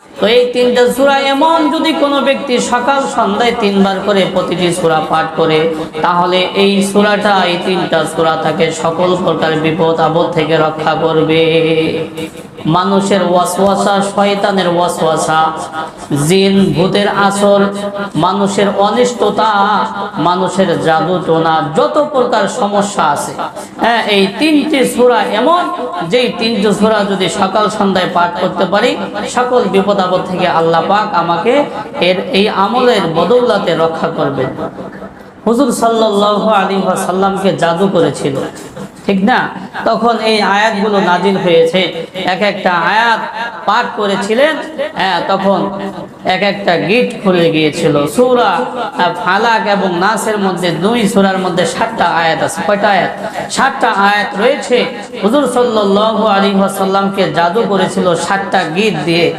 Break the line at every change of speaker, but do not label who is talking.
তো এই তিনটা সূরা এমন, যদি কোনো ব্যক্তি সকাল সন্ধ্যায় 3 বার করে প্রতিটি সূরা পাঠ করে, তাহলে এই সূরাটা, এই তিনটা সূরা তাকে সকল প্রকার বিপদ আপদ থেকে রক্ষা করবে। মানুষের ওয়াসওয়াসা, শয়তানের ওয়াসওয়াসা, জিন ভূতের আসর, মানুষের অনিষ্টতা, মানুষের জাদু টোনা, যত প্রকার সমস্যা আছে, হ্যাঁ, এই তিনটি সূরা এমন, যেই তিনটি সূরা যদি সকাল সন্ধ্যায় পাঠ করতে পারি, সকল বিপদ আপদ থেকে আল্লাহ পাক আমাকে এই আমলের বদৌলতে রক্ষা করবেন। হুজুর সাল্লাল্লাহু আলাইহি ওয়াসাল্লামকে জাদু করেছিল, ঠিক না? তখন এই আয়াতগুলো নাজিল হয়েছে, এক একটা আয়াত পাঠ করেছিলেন, তখন এক একটা গিট খুলে গিয়েছিল। সূরা ফালাক এবং নাসের মধ্যে, 2 সূরার মধ্যে 7টা আয়াত আছে। কয়টা আয়াত? 7টা আয়াত রয়েছে। হুজুর সাল্লাল্লাহু আলাইহি ওয়াসাল্লামকে জাদু করেছিল 7টা গিট দিয়ে।